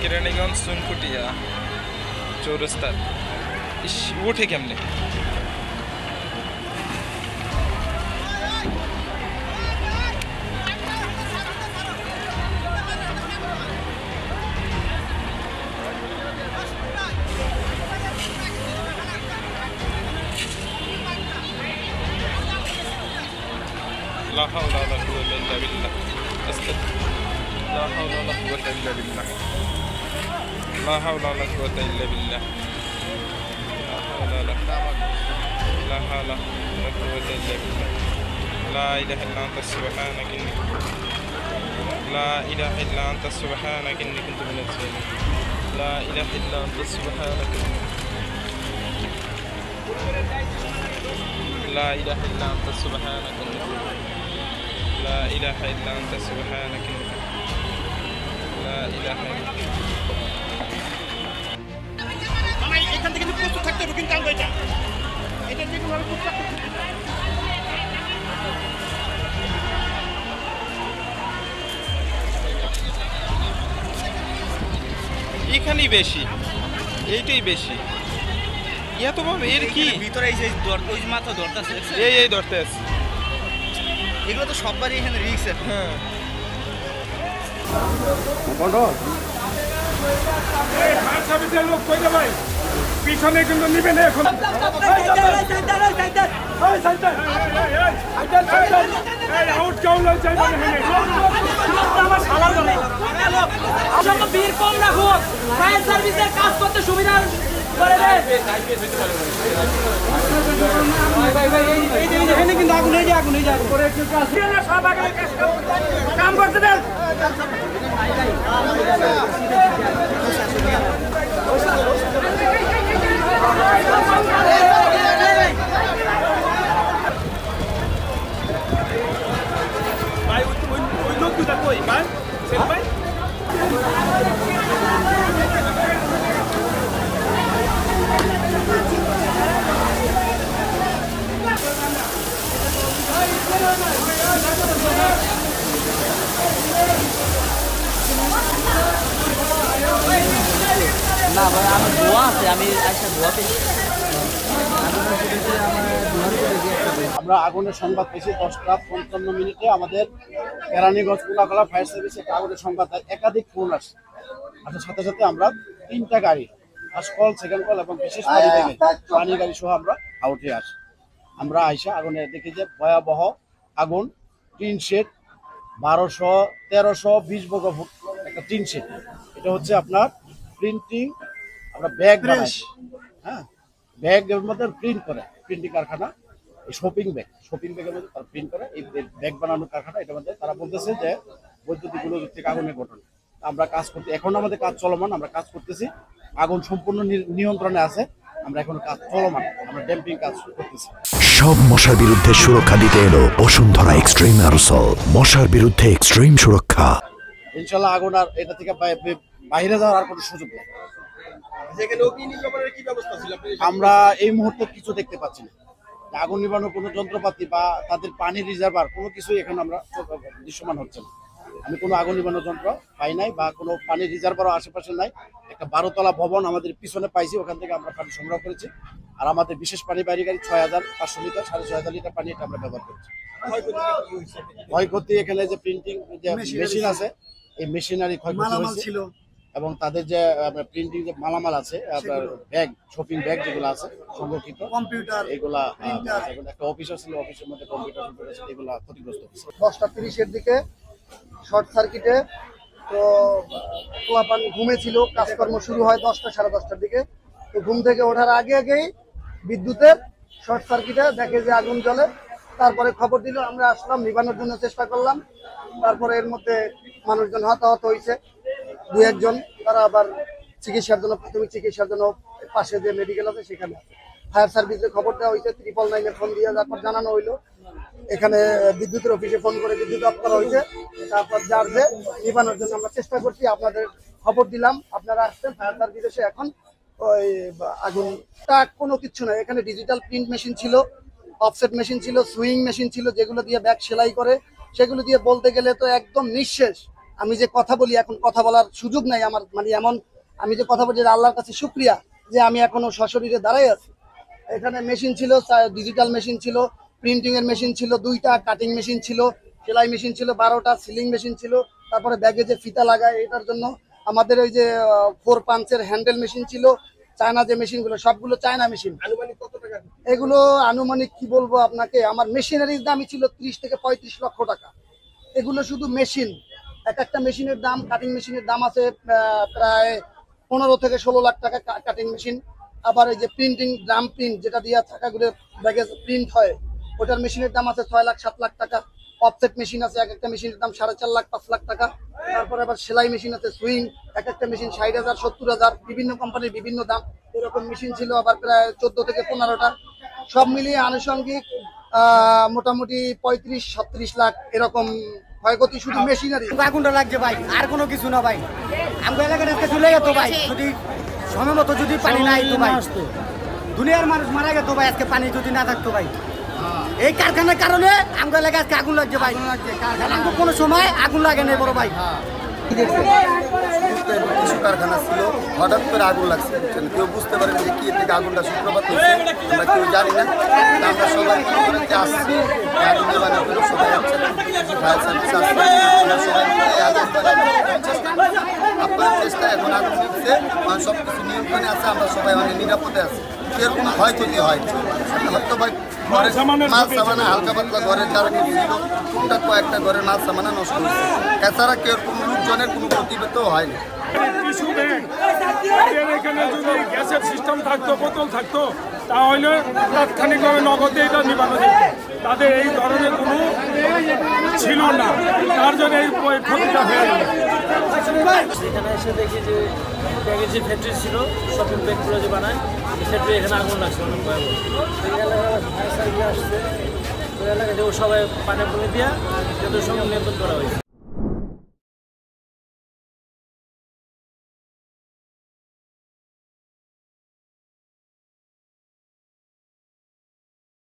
কেরানীগঞ্জ চুনকুটিয়া চৌরাস্তা। ইস, উঠে কেমনে? لا حول ولا قوة إلا بالله. لا حول ولا قوة إلا بالله. لا حول ولا قوة إلا بالله. لا حول ولا قوة إلا بالله. لا إله إلا أنت سبحانك إني لا إله إلا أنت سبحانك إني كنت من الظالمين. لا إله إلا أنت سبحانك لا إله إلا أنت سبحانك لا إله إلا أنت سبحانك لا إله إلا আমি এখান থেকে প্রস্তুত থাকতে হবে কিন্তু এটা এটা যে কোনো ভাবে এখানেই বেশি, এইটাই বেশি। এত ভাবে এর কি ভিতরে এই যে ওই মাথা ধরতেছে এই ধরতে আছে। এগুলো তো সববারই এখানে রিস্ক আছে। হ্যাঁ, লোক কইতে ভাই পিছনে কিন্তু নিবে না এখন। আউট কাউন্ট চাই মানে বীর কম রাখো, ফায়ার সার্ভিসের কাজ করতে সুবিধা করে দেয়। কিন্তু আগুন এই যে আগুন এই যে আগুন করে একটু কাজ সব আগে কাম করতে দেন। ভাই ওই লোক দুটা কই ভাই সেন ভাই না ভাই আমি ধোয়া আছে, আমি একটা ধোয়া পেয়েছি। আমরা আগুনের সংবাদ পেয়েছি 10টা 55 মিনিটে। আমাদের কেরানীগঞ্জ কোলাকলা ফায়ার সার্ভিসে একটা আগুনের সংবাদ একাধিক ফোন আসে। আসার সাথে সাথে আমরা 3টা গাড়ি ফার্স্ট কল, সেকেন্ড কল এবং বিশেষ গাড়ি থেকে পানি গাড়ি সহ আমরা আউটে আসি। আমরা আইসা আগুনে দেখি যে ভয়াবহ আগুন। টিন শেড 1320 বর্গফুট একটা টিন শেড। এটা হচ্ছে আপনার প্রিন্টিং, আমরা ব্যাগ বানাই। হ্যাঁ, ব্যাগের মধ্যে প্রিন্ট করে, প্রিন্টিং কারখানা। এই শপিং ব্যাগের মধ্যে তারা প্রিন্ট করে, এই ব্যাগ বানানোর কারখানা। এটার মধ্যে তারা বলতেছে যে বৈদ্যুতিক গোলযোগ থেকে আগুনের ঘটনা। আমরা কাজ করতে, এখন আমাদের কাজ চলমান, আমরা কাজ করতেছি। আগুন সম্পূর্ণ নিয়ন্ত্রণে আছে। আমরা এখন কাজ চলমান, আমরা ড্যাম্পিং কাজ করতেছি। সব মশার বিরুদ্ধে সুরক্ষা দিতে এলো বসুন্ধরা এক্সট্রিম অ্যারোসল, মশার বিরুদ্ধে এক্সট্রিম সুরক্ষা। ইনশাল্লাহ আগুন আর এটা থেকে বাইরে যাওয়ার আর কোনো সুযোগ নেই। আমরা এই মুহূর্তে কিছু দেখতে পাচ্ছি না। আগুন নিবানোর কোনো যন্ত্রপাতি বা তাদের পানি রিজার্ভার কোনো কিছুই এখন আমরা দৃশ্যমান হচ্ছে না। আমি কোনো আগুন নিবানোর যন্ত্র পাই নাই বা কোনো পানি রিজার্ভারও আশেপাশে নাই। একটা 12তলা ভবন আমাদের পিছনে পাইছি, ওখান থেকে আমরা পানি সংগ্রহ করেছি। আর আমাদের বিশেষ পানি বাইরে গাড়ি 6500 লিটার, 6500 লিটার পানি এটা আমরা ব্যবহার করেছি। ক্ষয়ক্ষতি এখানে যে প্রিন্টিং যে মেশিন আছে, এই মেশিনারি ক্ষয়ক্ষতি হয়েছে এবং তাদের যে প্রিন্টিং যে মালামাল আছে, আপনার ব্যাগ, শপিং ব্যাগ যেগুলো আছে সংরক্ষিত, কম্পিউটার, এগুলা একটা অফিসার ছিল, অফিসের মধ্যে কম্পিউটার আছে, এগুলা ক্ষতিগ্রস্ত হয়েছে। 10টা 30-এর দিকে শর্ট সার্কিটে তো পোলাপান ঘুমেছিল, কাজকর্ম শুরু হয় 10টা 10:30টার দিকে। তো ঘুম থেকে ওঠার আগেই বিদ্যুতের শর্ট সার্কিটে দেখে যে আগুন জ্বলে। তারপরে খবর দিল, আমরা আসলাম, নিবানোর জন্য চেষ্টা করলাম। তারপরে এর মধ্যে মানুষজন হতাহত হয়েছে, 2-1 জন। তারা আবার চিকিৎসার জন্য, প্রাথমিক চিকিৎসার জন্য পাশে যে মেডিকেল আছে সেখানে ফায়ার সার্ভিসে খবর দেওয়া হয়েছে। 999-এ ফোন দিয়ে তারপর জানানো হইলো। এখানে বিদ্যুতের অফিসে ফোন করে বিদ্যুৎ অফ করা হয়েছে। তারপর যার যে নিবানোর জন্য আমরা চেষ্টা করছি, আপনাদের খবর দিলাম, আপনারা আসছেন। ফায়ার সার্ভিসে এখন ওই আগুনটা কোনো কিছু নয়। এখানে ডিজিটাল প্রিন্ট মেশিন ছিল, অফসেট মেশিন ছিল, সুইং মেশিন ছিল, যেগুলো দিয়ে ব্যাগ সেলাই করে। সেগুলো দিয়ে বলতে গেলে তো একদম নিঃশেষ। আমি যে কথা বলি এখন কথা বলার সুযোগ নাই আমার, মানে এমন আমি যে কথা বলি আল্লাহর কাছে শুকরিয়া যে আমি এখনো সশরীরে দাঁড়াই আছি। এখানে মেশিন ছিল, ডিজিটাল মেশিন ছিল, প্রিন্টিং এর মেশিন ছিল 2টা, কাটিং মেশিন ছিল, সেলাই মেশিন ছিল 12টা, সিলিং মেশিন ছিল, তারপরে ব্যাগে যে ফিতা লাগায় এটার জন্য আমাদের ওই যে 4 পাঞ্চের হ্যান্ডেল মেশিন ছিল, চায়না যে মেশিনগুলো সবগুলো চায়না মেশিন। আনুমানিক কত টাকা? এগুলো আনুমানিক কি বলবো আপনাকে, আমার মেশিনারির দামই ছিল 30 থেকে 35 লক্ষ টাকা। এগুলো শুধু মেশিন, এক একটা মেশিনের দাম, কাটিং মেশিনের দাম আছে প্রায় 15 থেকে 16 লাখ টাকা কাটিং মেশিন। আবার এই যে প্রিন্টিং ড্রাম প্রিন্ট যেটা দিয়ে চাকাগুলো ব্যাগে প্রিন্ট হয়, ওটার মেশিনের দাম আছে 6 লাখ 7 লাখ টাকা। অফসেট মেশিন আছে, এক একটা মেশিনের দাম 4.5 লাখ 5 লাখ টাকা। তারপরে আবার সেলাই মেশিন আছে সুইং, এক একটা মেশিন 60,000 70,000, বিভিন্ন কোম্পানির বিভিন্ন দাম। এরকম মেশিন ছিল আবার প্রায় 14 থেকে 15টা। সব মিলিয়ে আনুষঙ্গিক মোটামুটি 35-37 লাখ এরকম ক্ষয়ক্ষতি শুধু মেশিনারি। আগুনটা লাগছে ভাই, আর কোনো কিছু না ভাই। আমাদের এলাকাটা চলে যেত ভাই, যদি সময় মতো যদি পানি নাই তো ভাই, দুনিয়ার মানুষ মারা যেত ভাই আজকে পানি যদি না থাকতো ভাই। এই কারখানার কারণে আমাদের এলাকায় আজকে আগুন লাগছে ভাই, আমাকে কোনো সময় আগুন লাগে না বড় ভাই। কিছু কারখানা ছিল, হঠাৎ করে আগুন লাগছে, কেউ বুঝতে পারেন যে কি থেকে আগুনটা সূত্রপাত হয়েছে আমরা কেউ জানি না। আমরা সবাই মনে করেন যে আসছি আগুন নেবানোর জন্য, সবাই ফায়ার সার্ভিস আসছে, আমরা সবাই আপনার চেষ্টা এখন আগুন নিচ্ছে, সব কিছু নিয়ন্ত্রণে আছে, আমরা সবাই অনেক নিরাপদে আছি। এর কোনো ক্ষয়ক্ষতি হয় হয়তো ভাই ঘরের মাল সামানা হালকা পাতলা ঘরের যারা কিছু ছিল টুকটাক কয়েকটা ঘরের মাল সামানা নষ্ট হয়েছে, এছাড়া কেউ কোনো লোকজনের কোনো প্রতিবেদ হয়নি। টিস্যু ব্যাগ এখানে যদি গ্যাসের সিস্টেম থাকতো, বোতল থাকতো, তাহলে তাৎক্ষণিকভাবে নগদে এটা নিবানো যেত। তাদের এই ধরনের কোনো ছিল না, তার জন্য এই ক্ষতিটা হয়ে গেল। এখানে এসে দেখি যে ব্যাগের যে ফ্যাক্টরি ছিল, শপিং ব্যাগগুলো যে বানায়, ফ্যাক্টরি এখানে আগুন লাগছে অনেক ভয়াবহ। এই এলাকায় ফায়ার সার্ভিস আসছে, ওই এলাকায় সবাই পানি পুনি দিয়া যত সময় নিয়ন্ত্রণ করা হয়েছে।